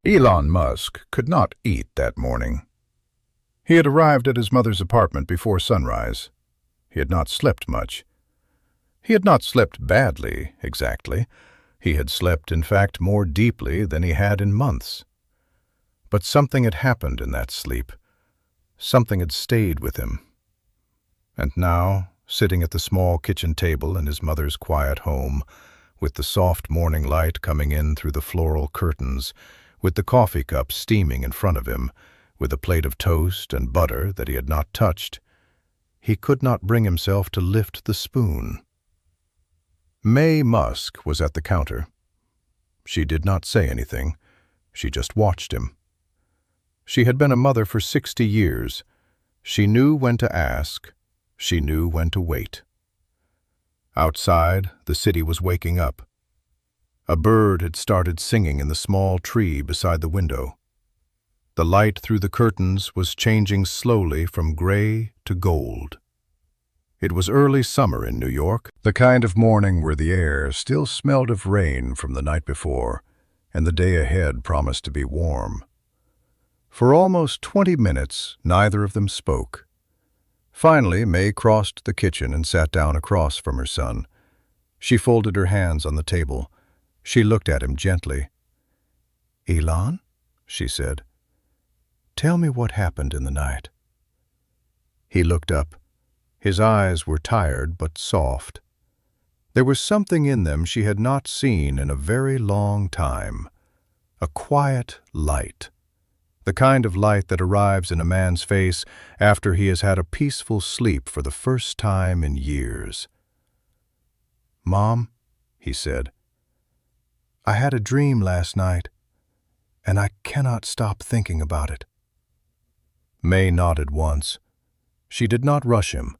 Elon Musk could not eat that morning. He had arrived at his mother's apartment before sunrise. He had not slept much. He had not slept badly, exactly. He had slept, in fact, more deeply than he had in months. But something had happened in that sleep. Something had stayed with him. And now, sitting at the small kitchen table in his mother's quiet home, with the soft morning light coming in through the floral curtains, with the coffee cup steaming in front of him, with a plate of toast and butter that he had not touched, he could not bring himself to lift the spoon. Maye Musk was at the counter. She did not say anything. She just watched him. She had been a mother for 60 years. She knew when to ask. She knew when to wait. Outside, the city was waking up. A bird had started singing in the small tree beside the window. The light through the curtains was changing slowly from gray to gold. It was early summer in New York, the kind of morning where the air still smelled of rain from the night before, and the day ahead promised to be warm. For almost 20 minutes, neither of them spoke. Finally, Maye crossed the kitchen and sat down across from her son. She folded her hands on the table. She looked at him gently. "Elon," she said, "tell me what happened in the night." He looked up. His eyes were tired but soft. There was something in them she had not seen in a very long time. A quiet light. The kind of light that arrives in a man's face after he has had a peaceful sleep for the first time in years. "Mom," he said, "I had a dream last night, and I cannot stop thinking about it." Maye nodded once. She did not rush him.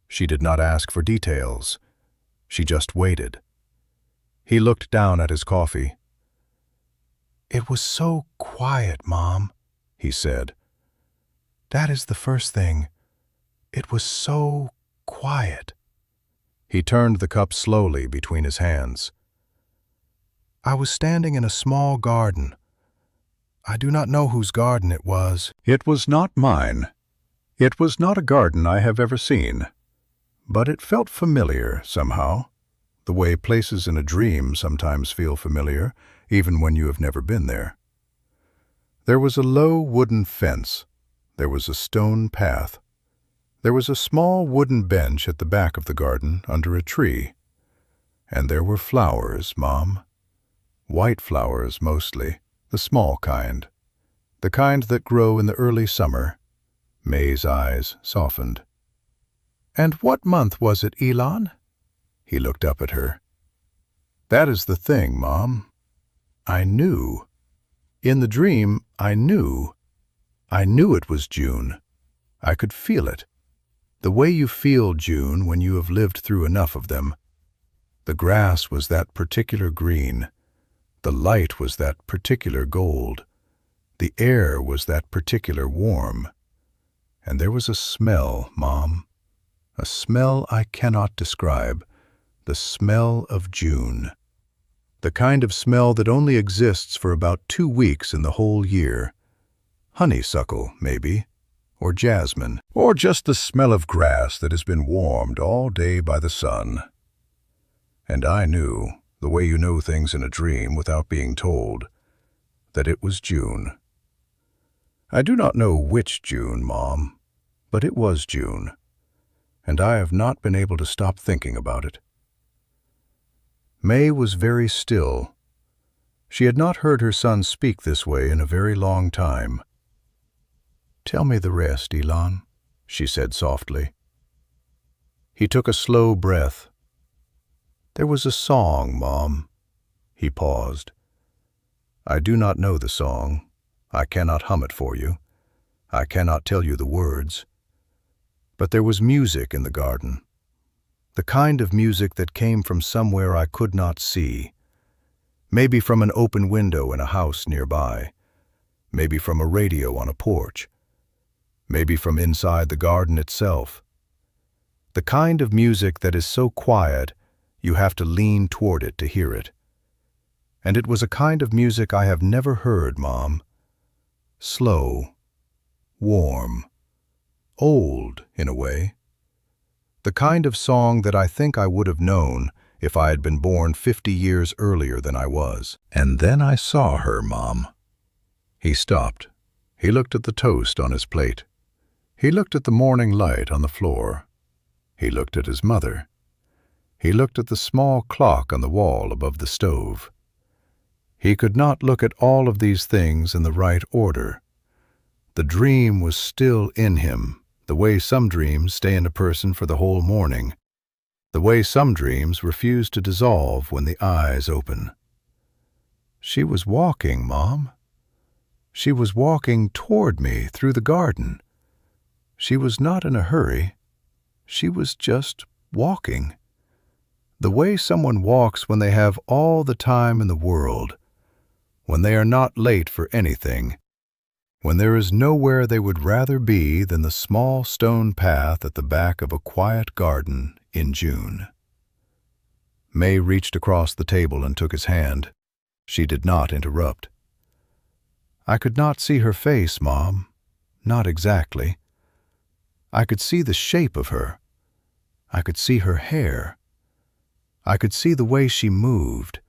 She did not ask for details. She just waited. He looked down at his coffee. "It was so quiet, Mom," he said. "That is the first thing. It was so quiet." He turned the cup slowly between his hands. "I was standing in a small garden. I do not know whose garden it was." "It was not mine. It was not a garden I have ever seen. But it felt familiar, somehow, the way places in a dream sometimes feel familiar, even when you have never been there. There was a low wooden fence. There was a stone path. There was a small wooden bench at the back of the garden under a tree. And there were flowers, Mom. White flowers, mostly, the small kind. The kind that grow in the early summer." Maye's eyes softened. "And what month was it, Elon?" He looked up at her. "That is the thing, Mom. I knew. In the dream, I knew. I knew it was June. I could feel it. The way you feel June when you have lived through enough of them. The grass was that particular green. The light was that particular gold. The air was that particular warm. And there was a smell, Mom. A smell I cannot describe. The smell of June. The kind of smell that only exists for about 2 weeks in the whole year. Honeysuckle, maybe, or jasmine, or just the smell of grass that has been warmed all day by the sun. And I knew, the way you know things in a dream without being told, that it was June. I do not know which June, Mom, but it was June. And I have not been able to stop thinking about it." Maye was very still. She had not heard her son speak this way in a very long time. "Tell me the rest, Elon," she said softly. He took a slow breath. "There was a song, Mom." He paused. "I do not know the song. I cannot hum it for you. I cannot tell you the words. But there was music in the garden. The kind of music that came from somewhere I could not see. Maybe from an open window in a house nearby. Maybe from a radio on a porch. Maybe from inside the garden itself. The kind of music that is so quiet you have to lean toward it to hear it. And it was a kind of music I have never heard, Mom. Slow, warm, old, in a way. The kind of song that I think I would have known if I had been born 50 years earlier than I was. And then I saw her, Mom. He stopped. He looked at the toast on his plate. He looked at the morning light on the floor. He looked at his mother. He looked at the small clock on the wall above the stove. He could not look at all of these things in the right order. The dream was still in him, the way some dreams stay in a person for the whole morning, the way some dreams refuse to dissolve when the eyes open. She was walking, Mom. She was walking toward me through the garden. She was not in a hurry. She was just walking. The way someone walks when they have all the time in the world, when they are not late for anything, when there is nowhere they would rather be than the small stone path at the back of a quiet garden in June. May reached across the table and took his hand. She did not interrupt. I could not see her face, Mom, not exactly. I could see the shape of her. I could see her hair. I could see the way she moved.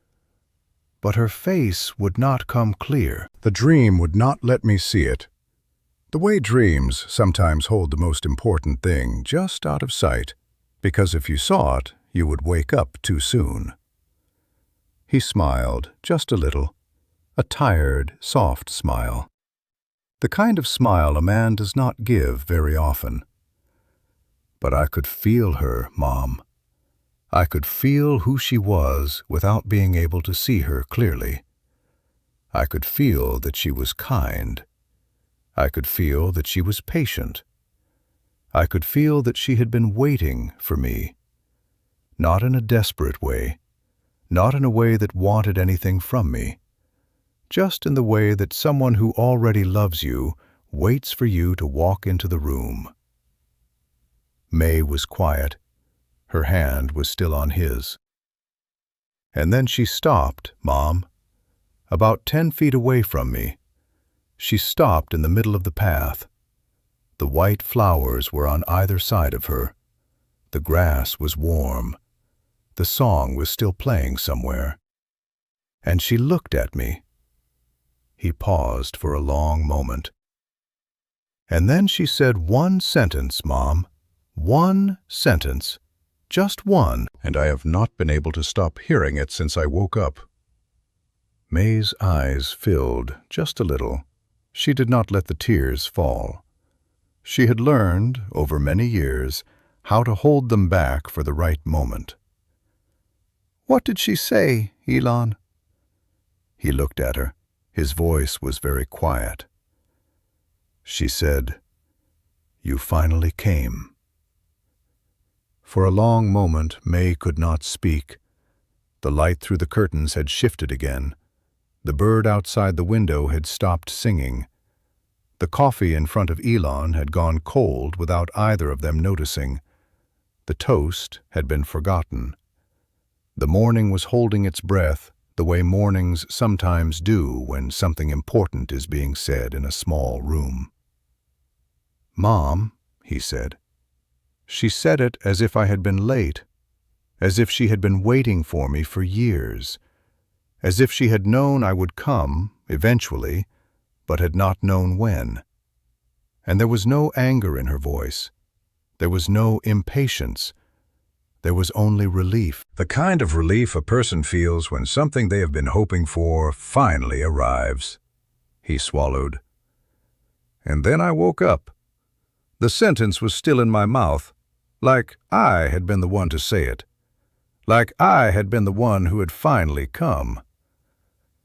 But her face would not come clear. The dream would not let me see it. The way dreams sometimes hold the most important thing just out of sight, because if you saw it, you would wake up too soon. He smiled, just a little, a tired, soft smile. The kind of smile a man does not give very often. But I could feel her, Mom. I could feel who she was without being able to see her clearly. I could feel that she was kind. I could feel that she was patient. I could feel that she had been waiting for me. Not in a desperate way, not in a way that wanted anything from me, just in the way that someone who already loves you waits for you to walk into the room. May was quiet. Her hand was still on his. And then she stopped, Mom, about 10 feet away from me. She stopped in the middle of the path. The white flowers were on either side of her. The grass was warm. The song was still playing somewhere. And she looked at me. He paused for a long moment. And then she said one sentence, Mom, one sentence. Just one, and I have not been able to stop hearing it since I woke up. May's eyes filled just a little. She did not let the tears fall. She had learned, over many years, how to hold them back for the right moment. What did she say, Elon? He looked at her. His voice was very quiet. She said, "You finally came." For a long moment, May could not speak. The light through the curtains had shifted again. The bird outside the window had stopped singing. The coffee in front of Elon had gone cold without either of them noticing. The toast had been forgotten. The morning was holding its breath, the way mornings sometimes do when something important is being said in a small room. "Mom," he said. She said it as if I had been late, as if she had been waiting for me for years, as if she had known I would come, eventually, but had not known when. And there was no anger in her voice. There was no impatience. There was only relief. The kind of relief a person feels when something they have been hoping for finally arrives. He swallowed. And then I woke up. The sentence was still in my mouth, like I had been the one to say it, like I had been the one who had finally come.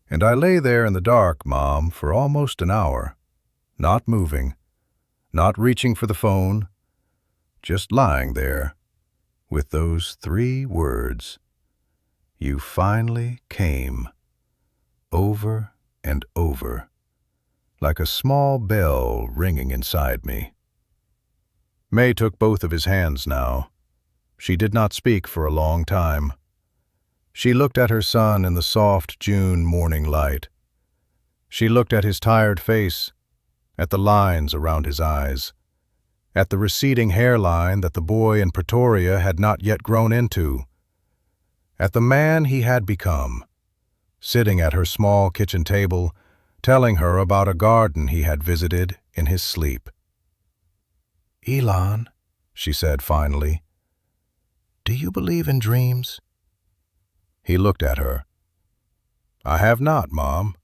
And I lay there in the dark, Mom, for almost an hour, not moving, not reaching for the phone, just lying there, with those 3 words, "You finally came," over and over, like a small bell ringing inside me. May took both of his hands now. She did not speak for a long time. She looked at her son in the soft June morning light. She looked at his tired face, at the lines around his eyes, at the receding hairline that the boy in Pretoria had not yet grown into, at the man he had become, sitting at her small kitchen table, telling her about a garden he had visited in his sleep. "Elon," she said finally, "do you believe in dreams?" He looked at her. "I have not, Mom,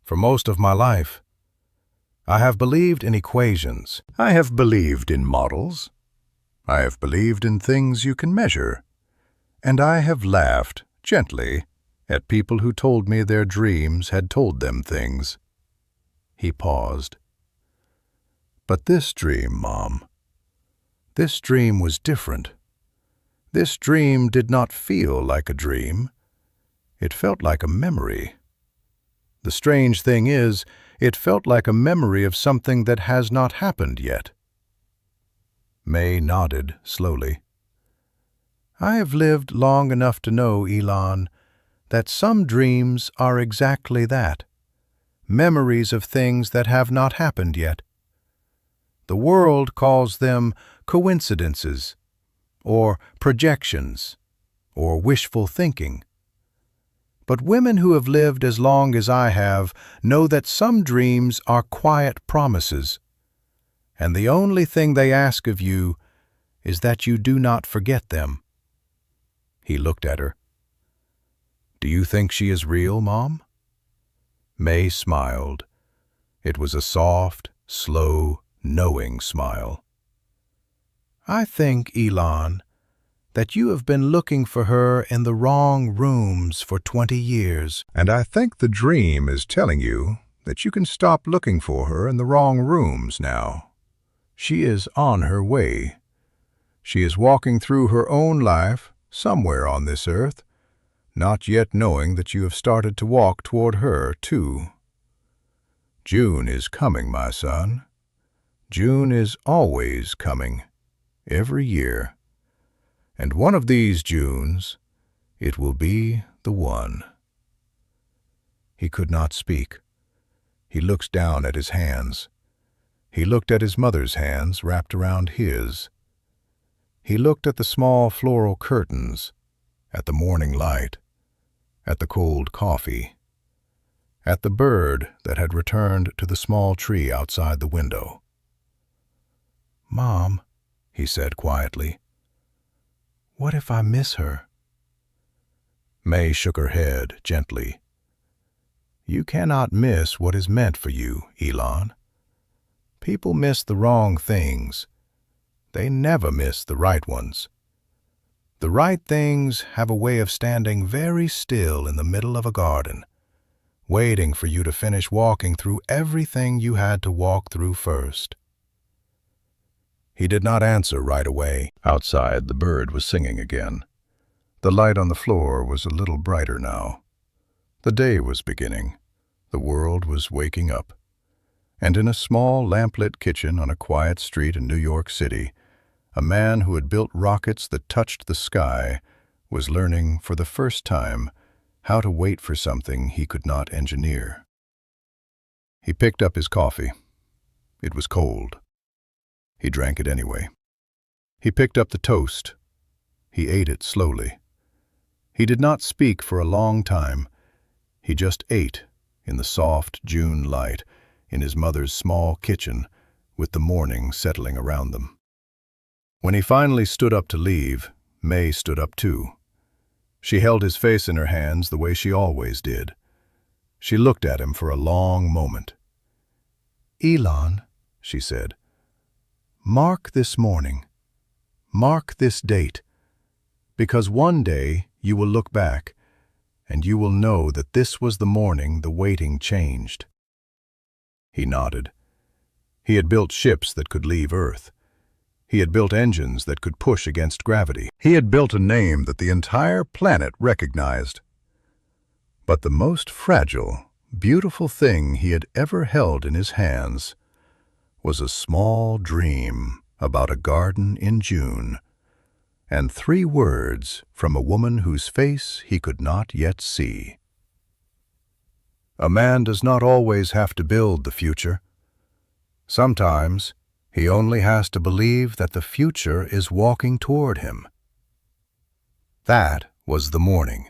for most of my life. I have believed in equations. I have believed in models. I have believed in things you can measure. And I have laughed, gently, at people who told me their dreams had told them things." He paused. "But this dream, Mom, this dream was different. This dream did not feel like a dream. It felt like a memory. The strange thing is, it felt like a memory of something that has not happened yet." Maye nodded slowly. "I have lived long enough to know, Elon, that some dreams are exactly that, memories of things that have not happened yet. The world calls them coincidences, or projections, or wishful thinking. But women who have lived as long as I have know that some dreams are quiet promises, and the only thing they ask of you is that you do not forget them." He looked at her. "Do you think she is real, Mom?" Maye smiled. It was a soft, slow, knowing smile. "I think, Elon, that you have been looking for her in the wrong rooms for 20 years. And I think the dream is telling you that you can stop looking for her in the wrong rooms now. She is on her way. She is walking through her own life, somewhere on this earth, not yet knowing that you have started to walk toward her, too. June is coming, my son. June is always coming, every year. And one of these Junes, it will be the one." He could not speak. He looked down at his hands. He looked at his mother's hands wrapped around his. He looked at the small floral curtains, at the morning light, at the cold coffee, at the bird that had returned to the small tree outside the window. "Mom," he said quietly, "what if I miss her?" Maye shook her head gently. "You cannot miss what is meant for you, Elon. People miss the wrong things. They never miss the right ones. The right things have a way of standing very still in the middle of a garden, waiting for you to finish walking through everything you had to walk through first." He did not answer right away. Outside, the bird was singing again. The light on the floor was a little brighter now. The day was beginning. The world was waking up. And in a small lamplit kitchen on a quiet street in New York City, a man who had built rockets that touched the sky was learning for the first time how to wait for something he could not engineer. He picked up his coffee. It was cold. He drank it anyway. He picked up the toast. He ate it slowly. He did not speak for a long time. He just ate in the soft June light in his mother's small kitchen with the morning settling around them. When he finally stood up to leave, Maye stood up too. She held his face in her hands the way she always did. She looked at him for a long moment. "Elon," she said, "mark this morning. Mark this date. Because one day you will look back, and you will know that this was the morning the waiting changed." He nodded. He had built ships that could leave Earth. He had built engines that could push against gravity. He had built a name that the entire planet recognized. But the most fragile, beautiful thing he had ever held in his hands was a small dream about a garden in June, and 3 words from a woman whose face he could not yet see. A man does not always have to build the future. Sometimes he only has to believe that the future is walking toward him. That was the morning.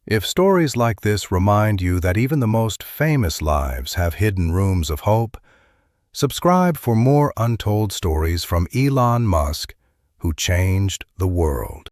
If stories like this remind you that even the most famous lives have hidden rooms of hope, subscribe for more untold stories from Elon Musk, who changed the world.